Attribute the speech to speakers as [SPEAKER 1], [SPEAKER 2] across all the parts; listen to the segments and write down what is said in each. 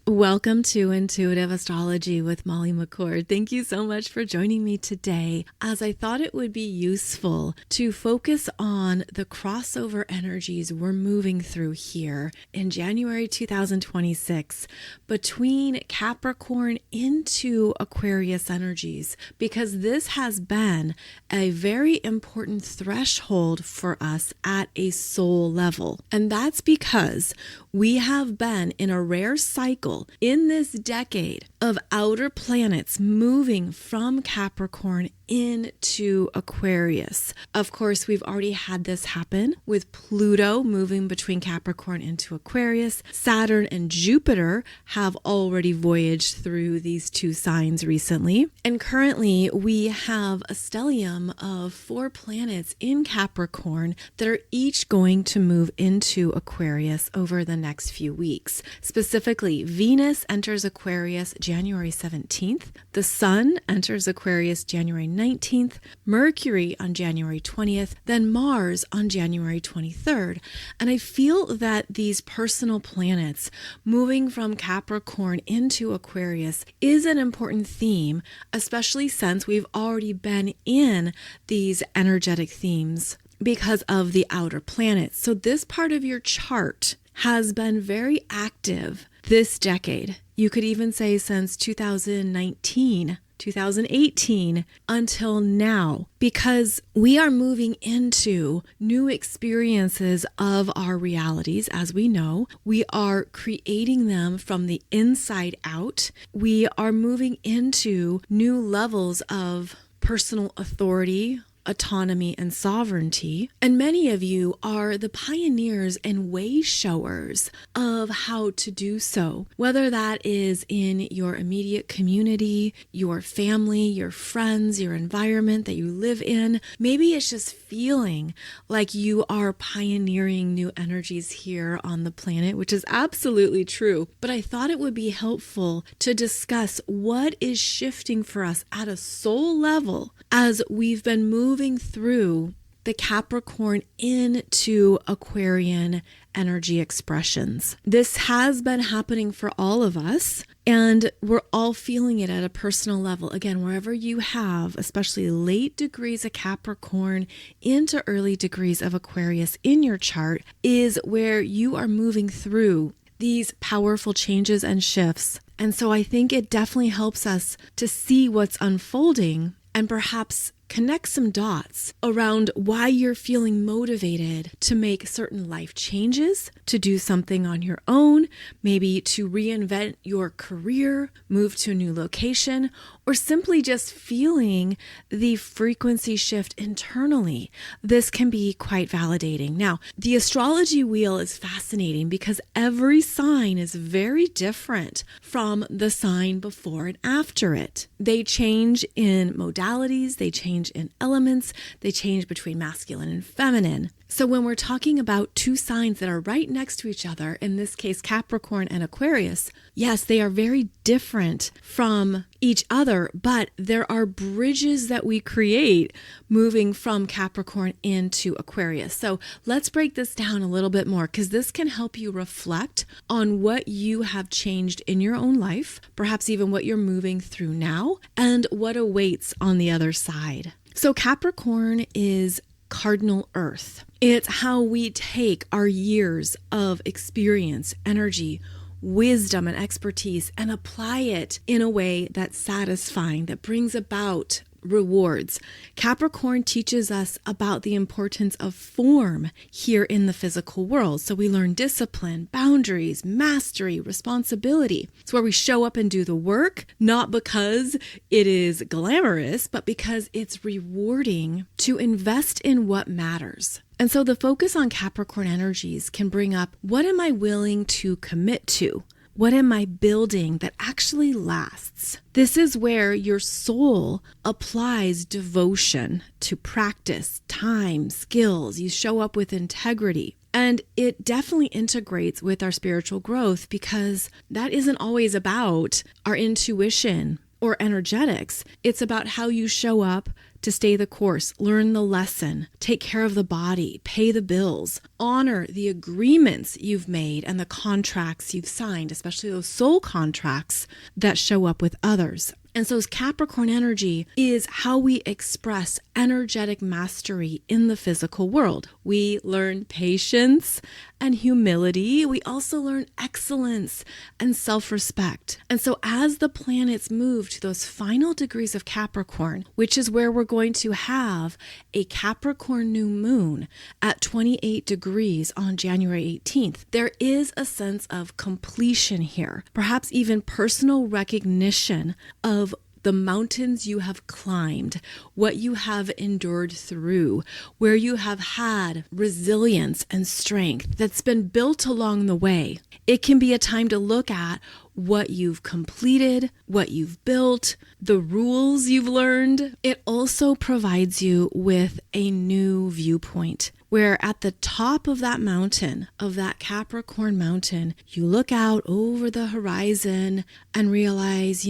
[SPEAKER 1] Welcome to Intuitive Astrology with Molly McCord. Thank you so much for joining me today, as I thought it would be useful to focus on the crossover energies we're moving through here in January 2026 between Capricorn into Aquarius energies, because this has been a very important threshold for us at a soul level. And that's because we have been in a rare cycle in this decade of outer planets moving from Capricorn into Aquarius. Of course, we've already had this happen with Pluto moving between Capricorn into Aquarius. Saturn and Jupiter have already voyaged through these two signs recently. And currently, we have a stellium of 4 planets in Capricorn that are each going to move into Aquarius over the next few weeks. Specifically, Venus enters Aquarius January 17th. The Sun enters Aquarius January 19th, Mercury on January 20th, then Mars on January 23rd. And I feel that these personal planets moving from Capricorn into Aquarius is an important theme, especially since we've already been in these energetic themes because of the outer planets. So this part of your chart has been very active this decade. You could even say since 2019, 2018 until now, because we are moving into new experiences of our realities. As we know, we are creating them from the inside out. We are moving into new levels of personal authority, autonomy, and sovereignty. And many of you are the pioneers and way showers of how to do so, whether that is in your immediate community, your family, your friends, your environment that you live in. Maybe it's just feeling like you are pioneering new energies here on the planet, which is absolutely true. But I thought it would be helpful to discuss what is shifting for us at a soul level as we've been moving through the Capricorn into Aquarian energy expressions. This has been happening for all of us, and we're all feeling it at a personal level. Again, wherever you have, especially late degrees of Capricorn into early degrees of Aquarius in your chart, is where you are moving through these powerful changes and shifts. And so I think it definitely helps us to see what's unfolding and perhaps connect some dots around why you're feeling motivated to make certain life changes, to do something on your own, maybe to reinvent your career, move to a new location, or simply just feeling the frequency shift internally. This can be quite validating. Now, the astrology wheel is fascinating because every sign is very different from the sign before and after it. They change in modalities, they change in elements, they change between masculine and feminine. So when we're talking about two signs that are right next to each other, in this case Capricorn and Aquarius, yes, they are very different from each other, but there are bridges that we create moving from Capricorn into Aquarius. So let's break this down a little bit more, because this can help you reflect on what you have changed in your own life, perhaps even what you're moving through now, and what awaits on the other side. So Capricorn is cardinal earth. It's how we take our years of experience, energy, wisdom, and expertise and apply it in a way that's satisfying, that brings about rewards. Capricorn teaches us about the importance of form here in the physical world. So we learn discipline, boundaries, mastery, responsibility. It's where we show up and do the work, not because it is glamorous, but because it's rewarding to invest in what matters. And so the focus on Capricorn energies can bring up, what am I willing to commit to? What am I building that actually lasts? This is where your soul applies devotion to practice, time, skills. You show up with integrity. And it definitely integrates with our spiritual growth, because that isn't always about our intuition or energetics. It's about how you show up to stay the course, learn the lesson, take care of the body, pay the bills, honor the agreements you've made and the contracts you've signed, especially those soul contracts that show up with others. And so Capricorn energy is how we express energetic mastery in the physical world. We learn patience and humility. We also learn excellence and self-respect. And so as the planets move to those final degrees of Capricorn, which is where we're going to have a Capricorn new moon at 28 degrees on January 18th, there is a sense of completion here, perhaps even personal recognition of the mountains you have climbed, what you have endured through, where you have had resilience and strength that's been built along the way. It can be a time to look at what you've completed, what you've built, the rules you've learned. It also provides you with a new viewpoint, where at the top of that mountain, of that Capricorn mountain, you look out over the horizon and realize,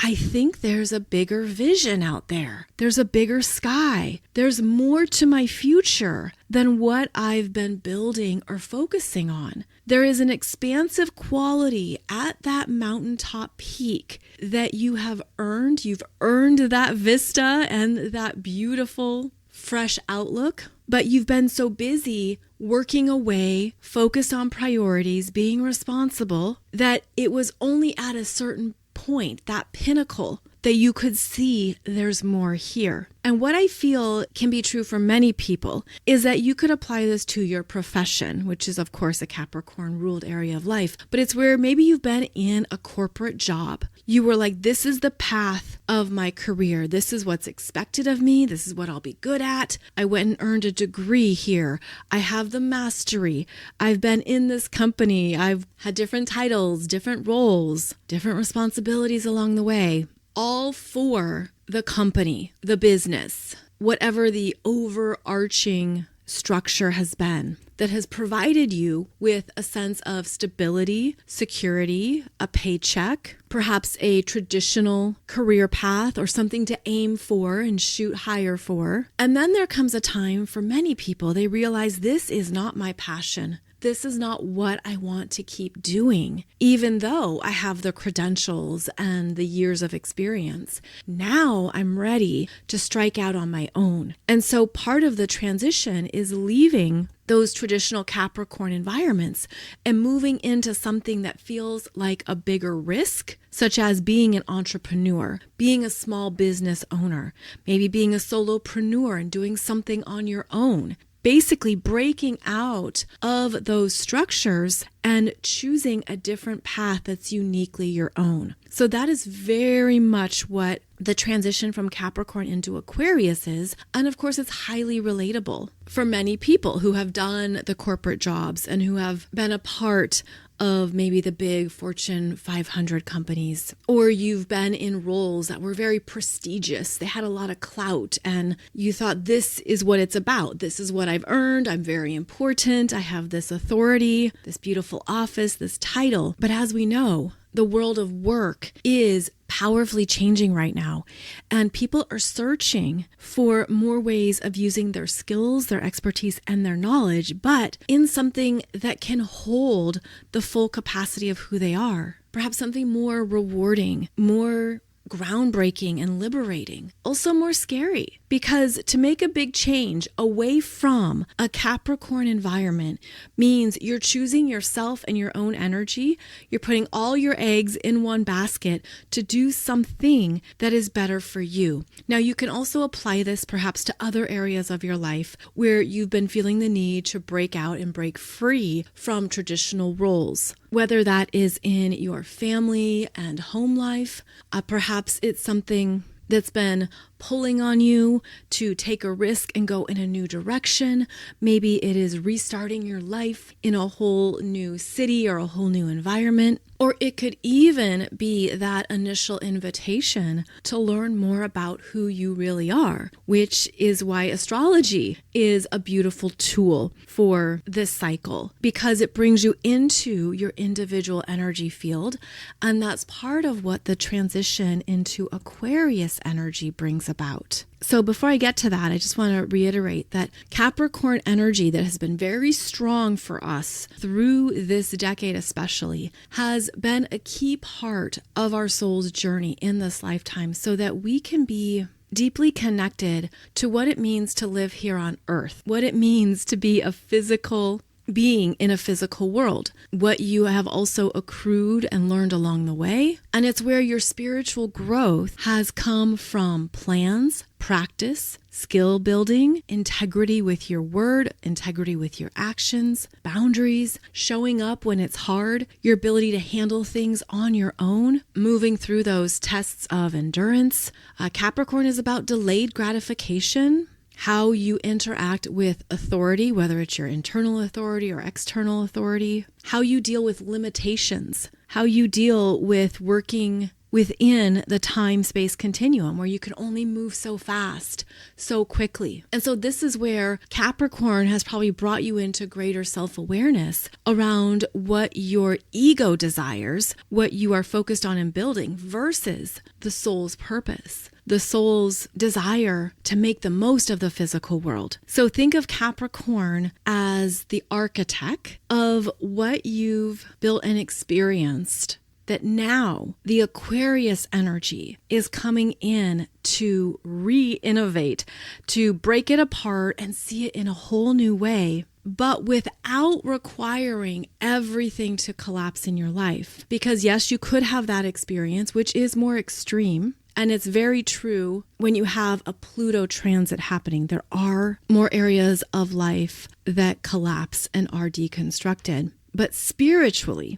[SPEAKER 1] I think there's a bigger vision out there. There's a bigger sky. There's more to my future than what I've been building or focusing on. There is an expansive quality at that mountaintop peak that you have earned. You've earned that vista and that beautiful, fresh outlook, but you've been so busy working away, focused on priorities, being responsible, that it was only at a certain point, that pinnacle, that you could see there's more here. And what I feel can be true for many people is that you could apply this to your profession, which is of course a Capricorn ruled area of life, but it's where maybe you've been in a corporate job. You were like, this is the path of my career. This is what's expected of me. This is what I'll be good at. I went and earned a degree here. I have the mastery. I've been in this company. I've had different titles, different roles, different responsibilities along the way, all for the company, the business, whatever the overarching structure has been that has provided you with a sense of stability, security, a paycheck, perhaps a traditional career path or something to aim for and shoot higher for. And then there comes a time for many people, they realize this is not my passion. This is not what I want to keep doing, even though I have the credentials and the years of experience. Now I'm ready to strike out on my own. And so part of the transition is leaving those traditional Capricorn environments and moving into something that feels like a bigger risk, such as being an entrepreneur, being a small business owner, maybe being a solopreneur and doing something on your own. Basically breaking out of those structures and choosing a different path that's uniquely your own. So that is very much what the transition from Capricorn into Aquarius is. And of course, it's highly relatable for many people who have done the corporate jobs and who have been a part of maybe the big Fortune 500 companies, or you've been in roles that were very prestigious. They had a lot of clout and you thought, this is what it's about. This is what I've earned. I'm very important. I have this authority, this beautiful office, this title. But as we know, the world of work is powerfully changing right now, and people are searching for more ways of using their skills, their expertise, and their knowledge, but in something that can hold the full capacity of who they are. Perhaps something more rewarding, more groundbreaking and liberating, also more scary, because to make a big change away from a Capricorn environment means you're choosing yourself and your own energy. You're putting all your eggs in one basket to do something that is better for you. Now, you can also apply this perhaps to other areas of your life where you've been feeling the need to break out and break free from traditional roles, whether that is in your family and home life. Perhaps it's something that's been pulling on you to take a risk and go in a new direction. Maybe it is restarting your life in a whole new city or a whole new environment. Or it could even be that initial invitation to learn more about who you really are, which is why astrology is a beautiful tool for this cycle, because it brings you into your individual energy field. And that's part of what the transition into Aquarius energy brings about. So before I get to that, I just want to reiterate that Capricorn energy that has been very strong for us through this decade especially has been a key part of our soul's journey in this lifetime so that we can be deeply connected to what it means to live here on Earth, what it means to be a physical being in a physical world, what you have also accrued and learned along the way. And it's where your spiritual growth has come from plans, practice, skill building, integrity with your word, integrity with your actions, boundaries, showing up when it's hard, your ability to handle things on your own, moving through those tests of endurance. Capricorn is about delayed gratification, how you interact with authority, whether it's your internal authority or external authority, how you deal with limitations, how you deal with working within the time-space continuum where you can only move so fast, so quickly. And so this is where Capricorn has probably brought you into greater self-awareness around what your ego desires, what you are focused on in building versus the soul's purpose, the soul's desire to make the most of the physical world. So think of Capricorn as the architect of what you've built and experienced, that now the Aquarius energy is coming in to re-innovate, to break it apart and see it in a whole new way, but without requiring everything to collapse in your life. Because yes, you could have that experience, which is more extreme. And it's very true when you have a Pluto transit happening. There are more areas of life that collapse and are deconstructed. But spiritually,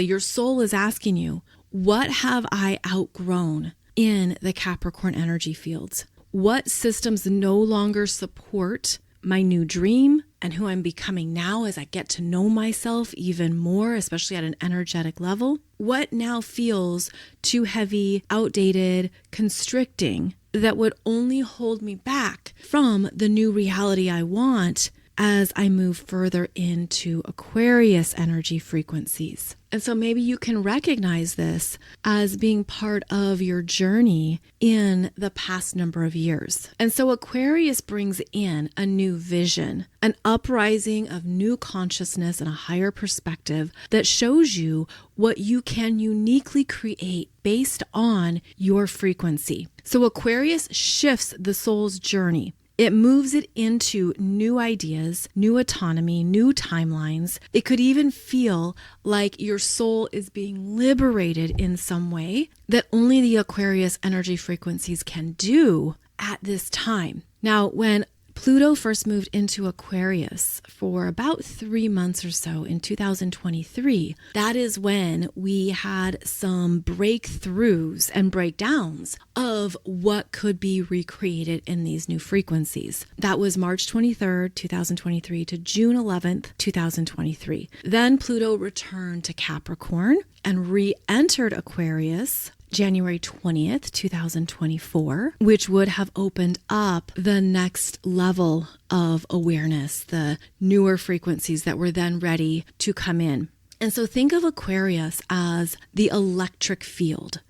[SPEAKER 1] your soul is asking you, what have I outgrown in the Capricorn energy fields? What systems no longer support my new dream and who I'm becoming now as I get to know myself even more, especially at an energetic level? What now feels too heavy, outdated, constricting, that would only hold me back from the new reality I want as I move further into Aquarius energy frequencies? And so maybe you can recognize this as being part of your journey in the past number of years. And so Aquarius brings in a new vision, an uprising of new consciousness and a higher perspective that shows you what you can uniquely create based on your frequency. So Aquarius shifts the soul's journey. It moves it into new ideas, new autonomy, new timelines. It could even feel like your soul is being liberated in some way that only the Aquarius energy frequencies can do at this time. Now, when Pluto first moved into Aquarius for about 3 months or so in 2023. That is when we had some breakthroughs and breakdowns of what could be recreated in these new frequencies. That was March 23rd, 2023 to June 11th, 2023. Then Pluto returned to Capricorn and re-entered Aquarius January 20th, 2024, which would have opened up the next level of awareness, the newer frequencies that were then ready to come in. And so think of Aquarius as the electric field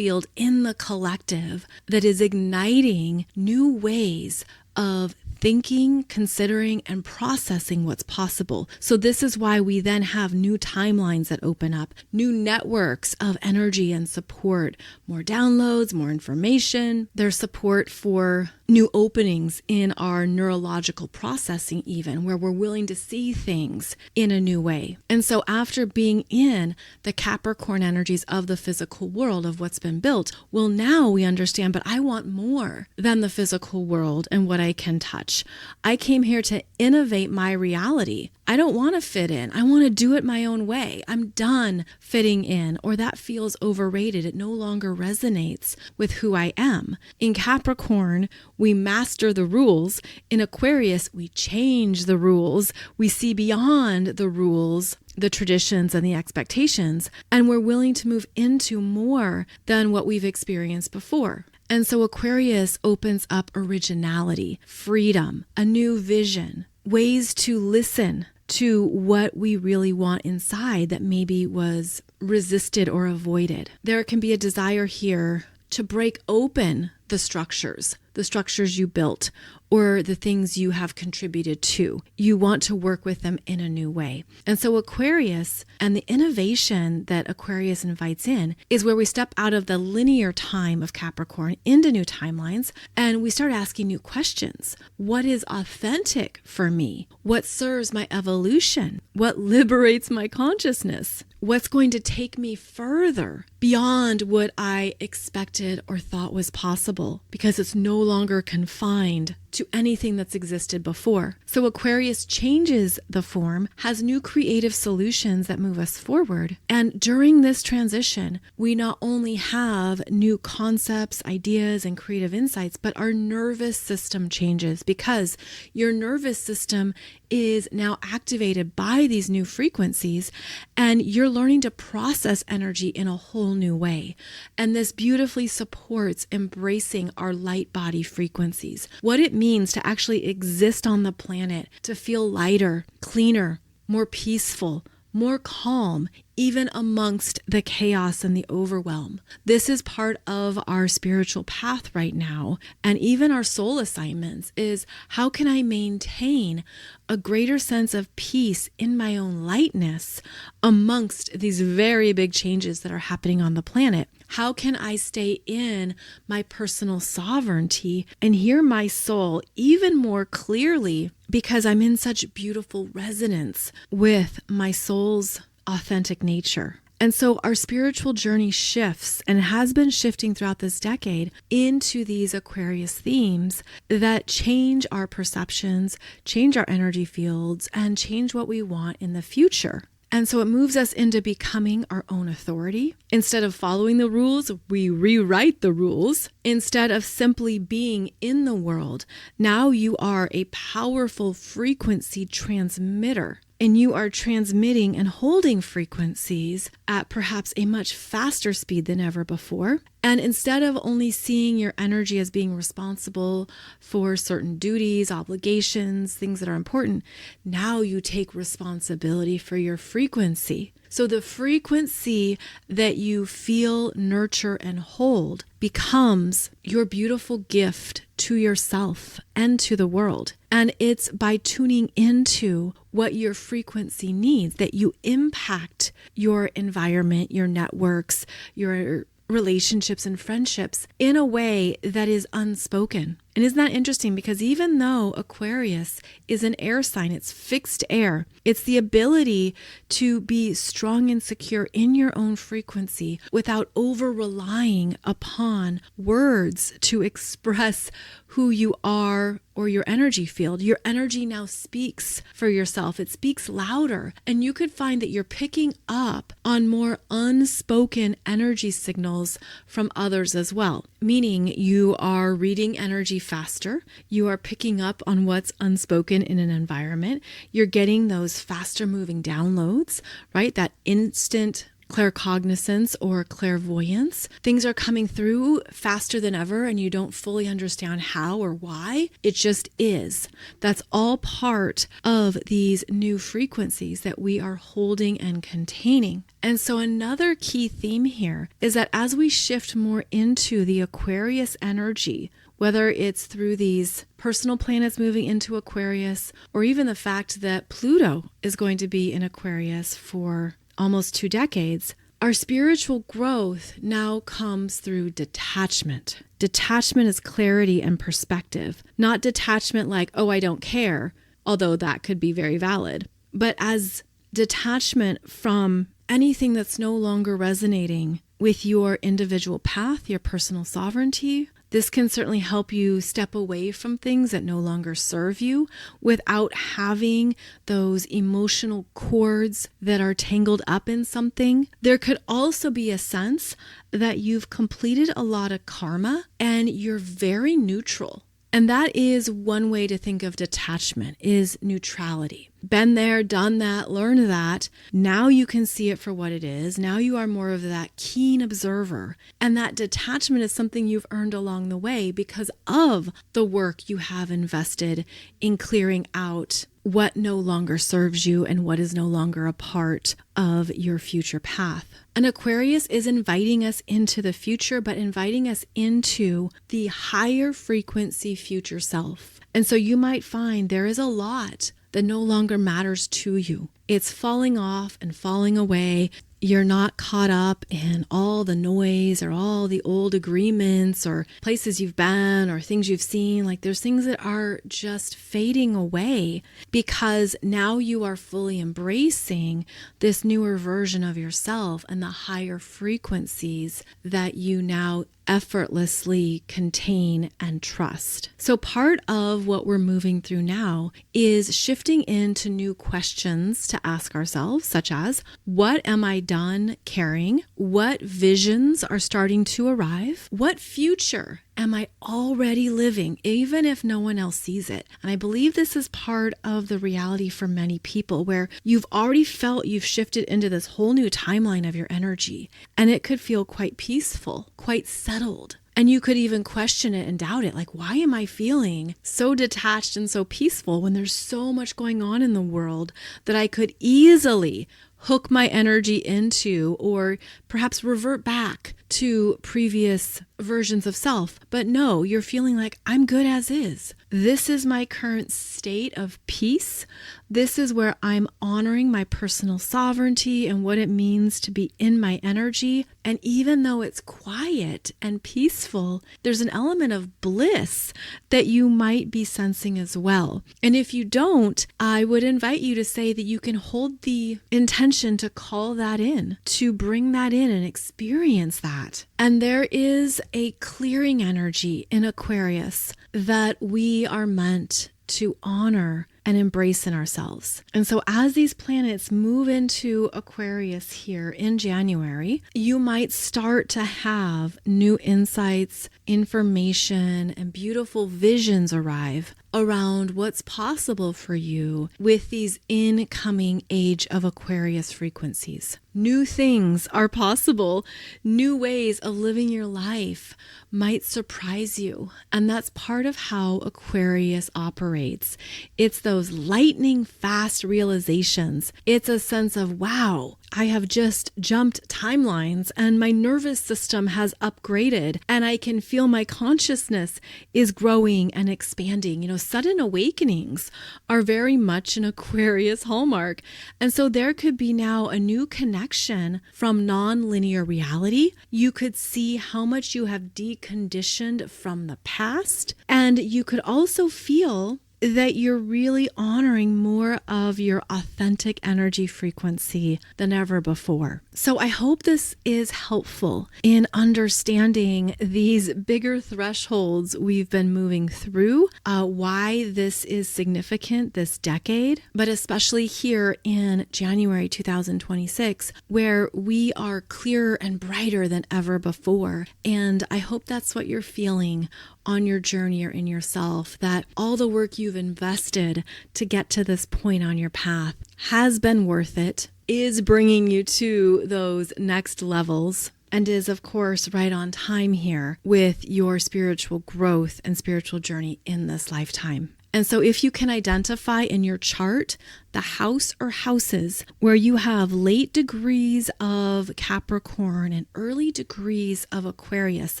[SPEAKER 1] in the collective that is igniting new ways of thinking, considering, and processing what's possible. So this is why we then have new timelines that open up, new networks of energy and support, more downloads, more information. There's support for new openings in our neurological processing even, where we're willing to see things in a new way. And so after being in the Capricorn energies of the physical world of what's been built, well, now we understand, but I want more than the physical world and what I can touch. scratch. I came here to innovate my reality. I don't want to fit in. I want to do it my own way. I'm done fitting in, or that feels overrated. It no longer resonates with who I am. In Capricorn, we master the rules. In Aquarius, we change the rules. We see beyond the rules, the traditions and the expectations, and we're willing to move into more than what we've experienced before. And so Aquarius opens up originality, freedom, a new vision, ways to listen to what we really want inside that maybe was resisted or avoided. There can be a desire here to break open the structures you built, or the things you have contributed to. You want to work with them in a new way. And so Aquarius, and the innovation that Aquarius invites in, is where we step out of the linear time of Capricorn into new timelines, and we start asking new questions. What is authentic for me? What serves my evolution? What liberates my consciousness? What's going to take me further beyond what I expected or thought was possible, because it's no longer confined to anything that's existed before. So Aquarius changes the form, has new creative solutions that move us forward. And during this transition, we not only have new concepts, ideas, and creative insights, but our nervous system changes, because your nervous system is now activated by these new frequencies, and you're learning to process energy in a whole new way. And this beautifully supports embracing our light body frequencies. What it means to actually exist on the planet, to feel lighter, cleaner, more peaceful, more calm, even amongst the chaos and the overwhelm. This is part of our spiritual path right now, and even our soul assignments is, how can I maintain a greater sense of peace in my own lightness amongst these very big changes that are happening on the planet? How can I stay in my personal sovereignty and hear my soul even more clearly, because I'm in such beautiful resonance with my soul's authentic nature? And so our spiritual journey shifts, and has been shifting throughout this decade, into these Aquarius themes that change our perceptions, change our energy fields, and change what we want in the future. And so it moves us into becoming our own authority. Instead of following the rules, we rewrite the rules. Instead of simply being in the world, now you are a powerful frequency transmitter. And you are transmitting and holding frequencies at perhaps a much faster speed than ever before. And instead of only seeing your energy as being responsible for certain duties, obligations, things that are important, now you take responsibility for your frequency. So the frequency that you feel, nurture, and hold becomes your beautiful gift to yourself and to the world. And it's by tuning into what your frequency needs that you impact your environment, your networks, your relationships and friendships in a way that is unspoken. And isn't that interesting? Because even though Aquarius is an air sign, it's fixed air, it's the ability to be strong and secure in your own frequency without over relying upon words to express who you are or your energy field. Your energy now speaks for yourself. It speaks louder. And you could find that you're picking up on more unspoken energy signals from others as well. Meaning you are reading energy faster. You are picking up on what's unspoken in an environment. You're getting those faster moving downloads, right? That instant claircognizance or clairvoyance. Things are coming through faster than ever, and you don't fully understand how or why. It just is. That's all part of these new frequencies that we are holding and containing. And so another key theme here is that as we shift more into the Aquarius energy, whether it's through these personal planets moving into Aquarius, or even the fact that Pluto is going to be in Aquarius for almost 2 decades, our spiritual growth now comes through detachment. Detachment is clarity and perspective, not detachment like, oh, I don't care, although that could be very valid, but as detachment from anything that's no longer resonating with your individual path, your personal sovereignty, This can certainly help you step away from things that no longer serve you without having those emotional cords that are tangled up in something. There could also be a sense that you've completed a lot of karma and you're very neutral. And that is one way to think of detachment, is neutrality. Been there, done that, learned that. Now you can see it for what it is. Now you are more of that keen observer. And that detachment is something you've earned along the way because of the work you have invested in clearing out what no longer serves you and what is no longer a part of your future path. And Aquarius is inviting us into the future, but inviting us into the higher frequency future self. And so you might find there is a lot that no longer matters to you. It's falling off and falling away. You're not caught up in all the noise or all the old agreements or places you've been or things you've seen. Like there's things that are just fading away because now you are fully embracing this newer version of yourself and the higher frequencies that you now effortlessly contain and trust. So part of what we're moving through now is shifting into new questions to ask ourselves, such as, what am I done caring? What visions are starting to arrive? What future am I already living, even if no one else sees it? And I believe this is part of the reality for many people where you've already felt you've shifted into this whole new timeline of your energy. And it could feel quite peaceful, quite settled. And you could even question it and doubt it. Like, why am I feeling so detached and so peaceful when there's so much going on in the world that I could easily hook my energy into or perhaps revert back to previous versions of self? But no, you're feeling like, I'm good as is. This is my current state of peace. This is where I'm honoring my personal sovereignty and what it means to be in my energy. And even though it's quiet and peaceful, there's an element of bliss that you might be sensing as well. And if you don't, I would invite you to say that you can hold the intention to call that in, to bring that in and experience that. And there is a clearing energy in Aquarius that we are meant to honor and embrace in ourselves. And so as these planets move into Aquarius here in January, you might start to have new insights, information, and beautiful visions arrive around what's possible for you with these incoming age of Aquarius frequencies. New things are possible. New ways of living your life might surprise you. And that's part of how Aquarius operates. It's those lightning fast realizations. It's a sense of, wow, I have just jumped timelines and my nervous system has upgraded and I can feel my consciousness is growing and expanding. You know, sudden awakenings are very much an Aquarius hallmark. And so there could be now a new connection from nonlinear reality. You could see how much you have deconditioned from the past. And you could also feel that you're really honoring more of your authentic energy frequency than ever before. So I hope this is helpful in understanding these bigger thresholds we've been moving through, why this is significant this decade, but especially here in January 2026, where we are clearer and brighter than ever before. And I hope that's what you're feeling on your journey or in yourself, that all the work you've invested to get to this point on your path has been worth it, is bringing you to those next levels, and is, of course, right on time here with your spiritual growth and spiritual journey in this lifetime. And so if you can identify in your chart the house or houses where you have late degrees of Capricorn and early degrees of Aquarius,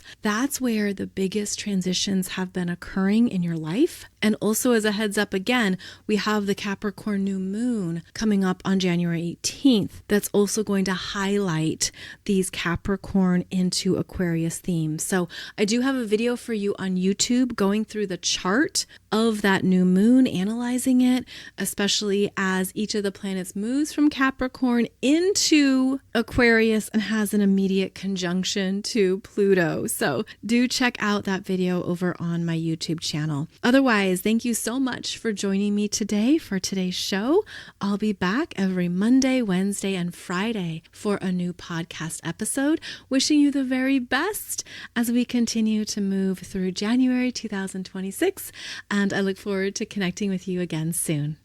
[SPEAKER 1] that's where the biggest transitions have been occurring in your life. And also, as a heads up again, we have the Capricorn new moon coming up on January 18th. That's also going to highlight these Capricorn into Aquarius themes. So I do have a video for you on YouTube going through the chart of that new moon, analyzing it, especially as each of the planets moves from Capricorn into Aquarius and has an immediate conjunction to Pluto. So do check out that video over on my YouTube channel. Otherwise, thank you so much for joining me today for today's show. I'll be back every Monday, Wednesday, and Friday for a new podcast episode. Wishing you the very best as we continue to move through January 2026. And I look forward to connecting with you again soon.